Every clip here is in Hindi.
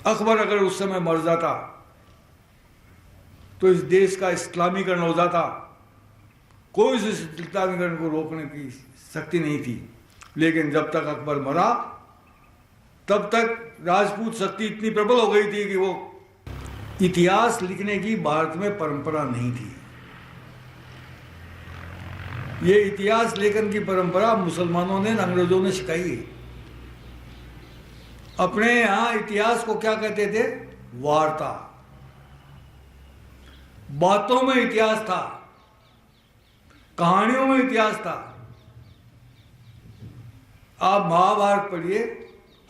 अकबर अगर उस समय मर जाता तो इस देश का इस्लामीकरण हो जाता। कोई इस इस्लामीकरण को रोकने की शक्ति नहीं थी। लेकिन जब तक अकबर मरा तब तक राजपूत शक्ति इतनी प्रबल हो गई थी कि वो इतिहास लिखने की भारत में परंपरा नहीं थी। ये इतिहास लेखन की परंपरा मुसलमानों ने, अंग्रेजों ने सिखाई है। अपने यहां इतिहास को क्या कहते थे? वार्ता। बातों में इतिहास था, कहानियों में इतिहास था। आप महाभारत पढ़िए,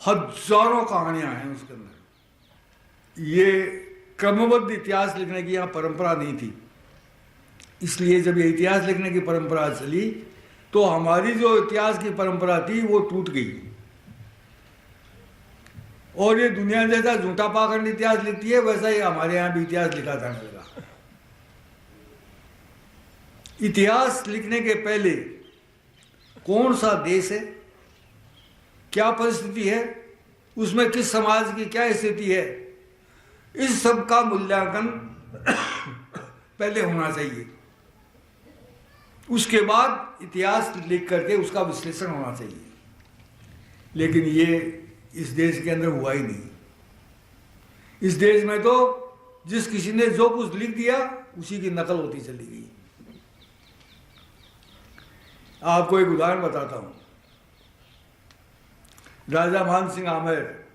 हजारों कहानियां हैं उसके अंदर। ये क्रमबद्ध इतिहास लिखने की यहां परंपरा नहीं थी। इसलिए जब ये इतिहास लिखने की परंपरा चली तो हमारी जो इतिहास की परंपरा थी वो टूट गई। और ये दुनिया जैसा झूठा पाखंड इतिहास लिखती है, वैसा ही हमारे यहां भी इतिहास लिखा जाने लगा। इतिहास लिखने के पहले कौन सा देश है, क्या परिस्थिति है, उसमें किस समाज की क्या स्थिति है, इस सब का मूल्यांकन पहले होना चाहिए। उसके बाद इतिहास लिख करके उसका विश्लेषण होना चाहिए। लेकिन ये इस देश के अंदर हुआ ही नहीं। इस देश में तो जिस किसी ने जो कुछ लिख दिया उसी की नकल होती चली गई। आपको एक उदाहरण बताता हूं। राजा मान सिंह आमेर,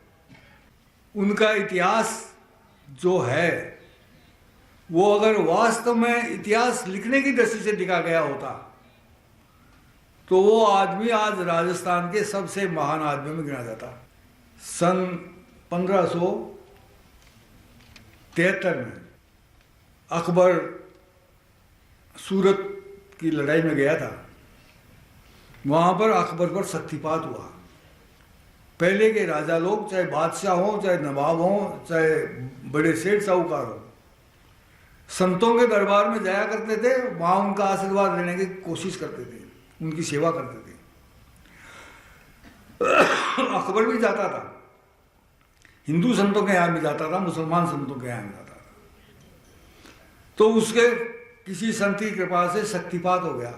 उनका इतिहास जो है वो अगर वास्तव में इतिहास लिखने की दृष्टि से लिखा गया होता तो वो आदमी आज राजस्थान के सबसे महान आदमी में गिना जाता। सन 1573 में अकबर सूरत की लड़ाई में गया था। वहां पर अकबर पर शक्तिपात हुआ। पहले के राजा लोग, चाहे बादशाह हो, चाहे नवाब हो, चाहे बड़े सेठ साहूकार हो, संतों के दरबार में जाया करते थे। वहां उनका आशीर्वाद लेने की कोशिश करते थे, उनकी सेवा करते थे। अकबर भी जाता था, हिंदू संतों के यहां भी जाता था, मुसलमान संतों के यहां भी जाता था। तो उसके किसी संत की कृपा से शक्तिपात हो गया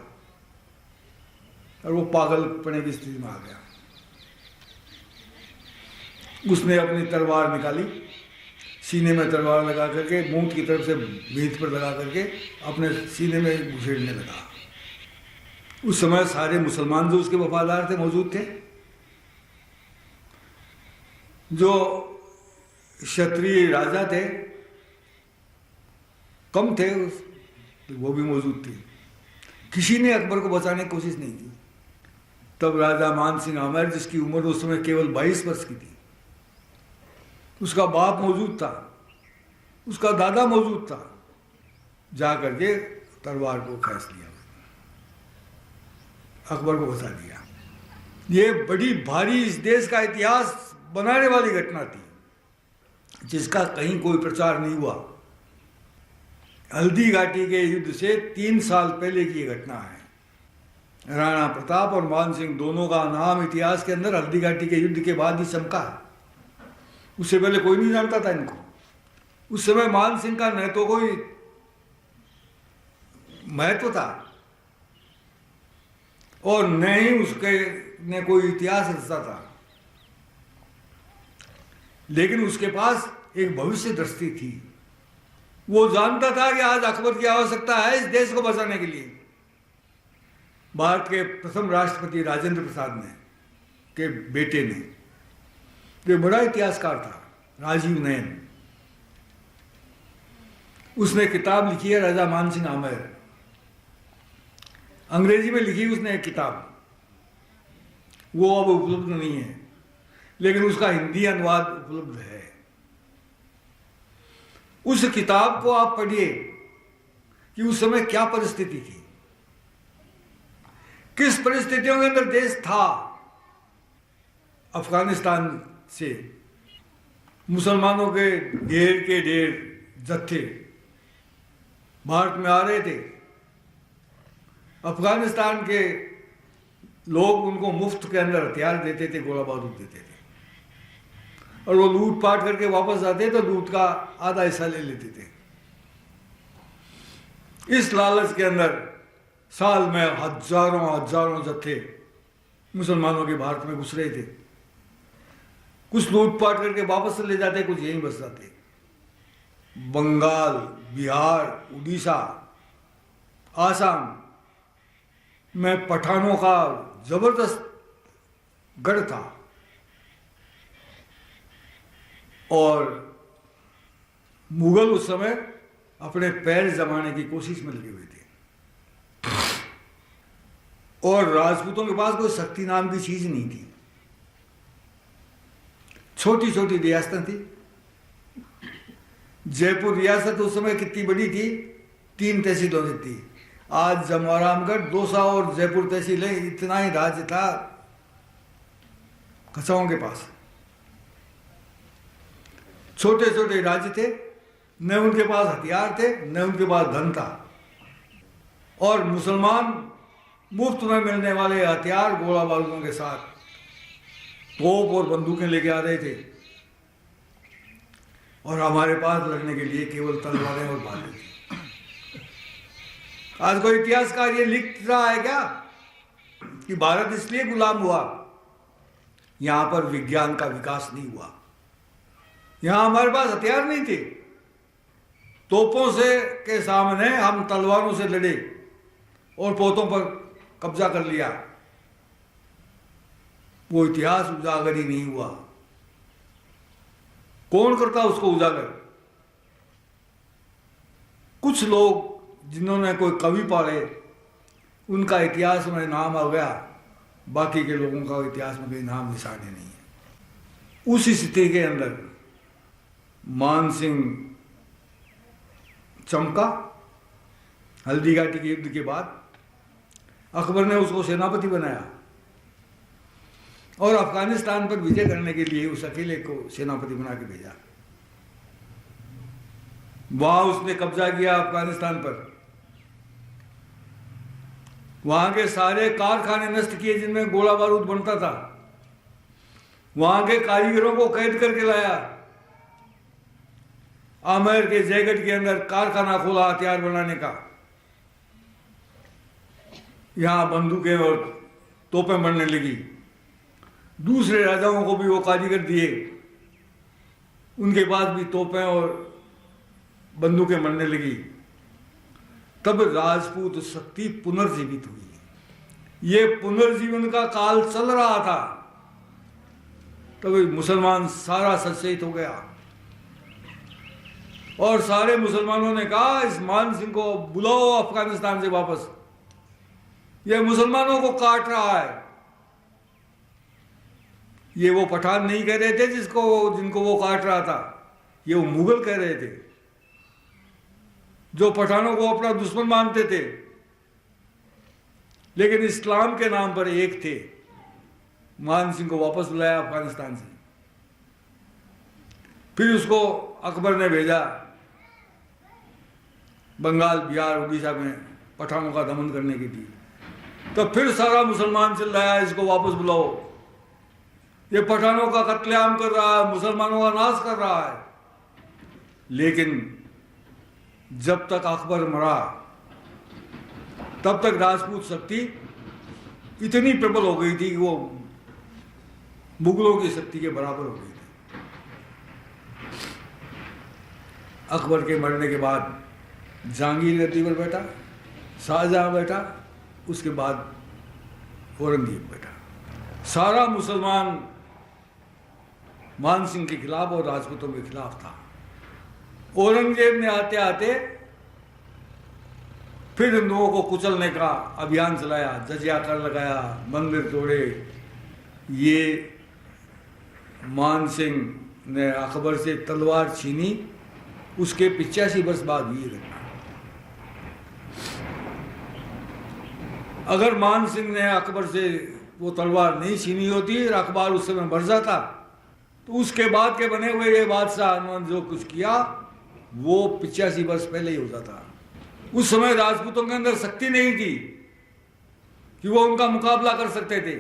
और वो पागलपने की स्थिति में आ गया। उसने अपनी तलवार निकाली, सीने में तलवार लगा करके मूंछ की तरफ से भीत पर लगा करके अपने सीने में घुसेड़ने लगा। उस समय सारे मुसलमान जो उसके वफादार थे मौजूद थे। जो क्षत्रिय राजा थे कम थे, वो भी मौजूद थे। किसी ने अकबर को बचाने की कोशिश नहीं की। तब राजा मान सिंह आमेर, जिसकी उम्र उस समय केवल 22 वर्ष की थी, उसका बाप मौजूद था, उसका दादा मौजूद था, जा करके तलवार को खींच लिया, अकबर को बचा दिया। ये बड़ी भारी इस देश का इतिहास बनाने वाली घटना थी, जिसका कहीं कोई प्रचार नहीं हुआ। हल्दी घाटी के युद्ध से 3 साल पहले की ये घटना है। राणा प्रताप और मान सिंह दोनों का नाम इतिहास के अंदर हल्दी घाटी के युद्ध के बाद ही चमका है। उससे पहले कोई नहीं जानता था इनको। उस समय मान सिंह का न तो कोई महत्व था और न ही उसके ने कोई इतिहास रचता था, लेकिन उसके पास एक भविष्य दृष्टि थी। वो जानता था कि आज अकबर की आवश्यकता है इस देश को बचाने के लिए। भारत के प्रथम राष्ट्रपति राजेंद्र प्रसाद ने के बेटे ने, जो बड़ा इतिहासकार था, राजीव नयन, उसने किताब लिखी है राजा मान सिंह आमेर। अंग्रेजी में लिखी उसने एक किताब, वो अब उपलब्ध नहीं है, लेकिन उसका हिंदी अनुवाद उपलब्ध है। उस किताब को आप पढ़िए कि उस समय क्या परिस्थिति थी, किस परिस्थितियों के अंदर देश था। अफगानिस्तान से मुसलमानों के ढेर जत्थे भारत में आ रहे थे। अफगानिस्तान के लोग उनको मुफ्त के अंदर हथियार देते थे, गोला बारूद देते थे। और वो लूट पाट करके वापस आते तो लूट का आधा हिस्सा ले लेते थे। इस लालच के अंदर साल में हजारों हजारों जत्थे मुसलमानों के भारत में घुस रहे थे। कुछ लूटपाट करके वापस ले जाते, कुछ यहीं बस जाते। बंगाल, बिहार, उड़ीसा, आसाम में पठानों का जबरदस्त गढ़ था और मुगल उस समय अपने पैर जमाने की कोशिश में लगे हुए थे। और राजपूतों के पास कोई शक्ति नाम की चीज नहीं थी। छोटी छोटी रियासतें थी। जयपुर रियासत उस समय कितनी बड़ी थी? 3 तहसीलों से थी। आज जमवारामगढ़, दौसा और जयपुर तहसीलें, इतना ही राज्य था खसाओं के पास। छोटे छोटे राज्य थे, न उनके पास हथियार थे, न उनके पास धन था। और मुसलमान मुफ्त में मिलने वाले हथियार, गोला बारूदों के साथ तोप और बंदूकें लेके आ रहे थे, और हमारे पास लड़ने के लिए केवल तलवारें और भाले थी। आज कोई इतिहासकार ये लिख रहा है क्या कि भारत इसलिए गुलाम हुआ, यहां पर विज्ञान का विकास नहीं हुआ, यहां हमारे पास हथियार नहीं थे, तोपों से के सामने हम तलवारों से लड़े और पोतों पर कब्जा कर लिया, वो इतिहास उजागर ही नहीं हुआ। कौन करता उसको उजागर? कुछ लोग जिन्होंने कोई कवि पढ़े, उनका इतिहास में नाम आ गया, बाकी के लोगों का इतिहास में कोई नाम निशाने नहीं है। उस स्थिति के अंदर मान सिंह चमका। हल्दी घाटी के युद्ध के बाद अकबर ने उसको सेनापति बनाया और अफगानिस्तान पर विजय करने के लिए उस अकेले को सेनापति बना के भेजा। वहां उसने कब्जा किया अफगानिस्तान पर। वहां के सारे कारखाने नष्ट किए जिनमें गोला बारूद बनता था। वहां के कारीगरों को कैद करके लाया। आमेर के जयगढ़ के अंदर कारखाना खोला हथियार बनाने का। यहां बंदूकें और तोपें बनने लगी। दूसरे राजाओं को भी वो कारीगर दिए, उनके पास भी तोपें और बंदूकें बनने लगी। तब राजपूत शक्ति पुनर्जीवित हुई। ये पुनर्जीवन का काल चल रहा था, तब मुसलमान सारा सचेत हो गया और सारे मुसलमानों ने कहा इस मान सिंह को बुलाओ अफगानिस्तान से वापस, ये मुसलमानों को काट रहा है। ये वो पठान नहीं कह रहे थे जिनको वो काट रहा था, ये वो मुगल कह रहे थे जो पठानों को अपना दुश्मन मानते थे, लेकिन इस्लाम के नाम पर एक थे। मान सिंह को वापस बुलाया अफगानिस्तान से। फिर उसको अकबर ने भेजा बंगाल, बिहार, उड़ीसा में पठानों का दमन करने के लिए। तो फिर सारा मुसलमान चिल्ला रहा है इसको वापस बुलाओ, ये पठानों का कत्लेआम कर रहा है, मुसलमानों का नाश कर रहा है। लेकिन जब तक अकबर मरा तब तक राजपूत शक्ति इतनी प्रबल हो गई थी कि वो मुगलों की शक्ति के बराबर हो गई थी। अकबर के मरने के बाद जहांगीर गद्दी पर बैठा, शाहजहां बैठा, उसके बाद औरंगजेब बैठा। सारा मुसलमान मान सिंह के खिलाफ और राजपूतों के खिलाफ था। औरंगजेब ने आते आते फिर इन लोगों को कुचलने का अभियान चलाया, जजिया कर लगाया, मंदिर तोड़े। ये मान सिंह ने अकबर से तलवार छीनी, उसके 85 वर्ष बाद हुई घटना। अगर मान सिंह ने अकबर से वो तलवार नहीं छीनी होती और अकबर उस समय मर जाता, तो उसके बाद के बने हुए ये बादशाह ने जो कुछ किया वो 85 वर्ष पहले ही हो जाता। उस समय राजपूतों के अंदर शक्ति नहीं थी कि वो उनका मुकाबला कर सकते थे।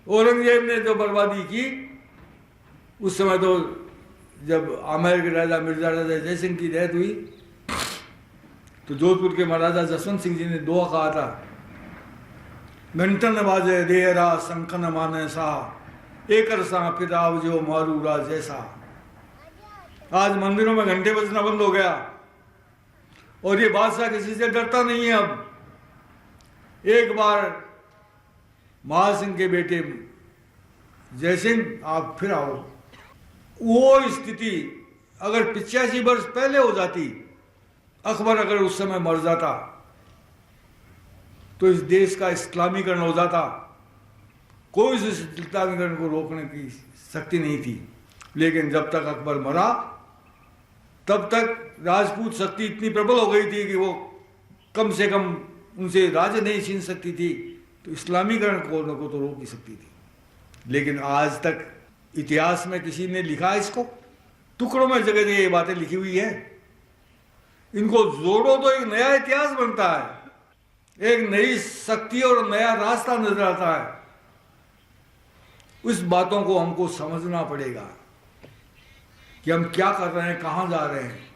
औरंगजेब ने जो बर्बादी की उस समय तो जब आमेर के राजा मिर्जा राजा जयसिंह की डेथ हुई तो जोधपुर के महाराजा जसवंत सिंह जी ने दुआ कहा था, घंटन बाजे देरा संकन माने सा एक सा फिर आव जो मारू राज जैसा। आज मंदिरों में घंटे बजना बंद हो गया और ये बादशाह किसी से डरता नहीं है। अब एक बार महासिंह के बेटे जयसिंह आप फिर आओ। वो स्थिति अगर 85 वर्ष पहले हो जाती, अकबर अगर उस समय मर जाता तो इस देश का इस्लामीकरण हो जाता। कोई इस इस्लामीकरण को रोकने की शक्ति नहीं थी। लेकिन जब तक अकबर मरा तब तक राजपूत शक्ति इतनी प्रबल हो गई थी कि वो कम से कम उनसे राज्य नहीं छीन सकती थी, तो इस्लामीकरण को तो रोक ही सकती थी। लेकिन आज तक इतिहास में किसी ने लिखा है इसको? टुकड़ों में जगह जगह ये बातें लिखी हुई है। इनको जोड़ो तो एक नया इतिहास बनता है, एक नई शक्ति और नया रास्ता नजर आता है। उस बातों को हमको समझना पड़ेगा कि हम क्या कर रहे हैं, कहां जा रहे हैं।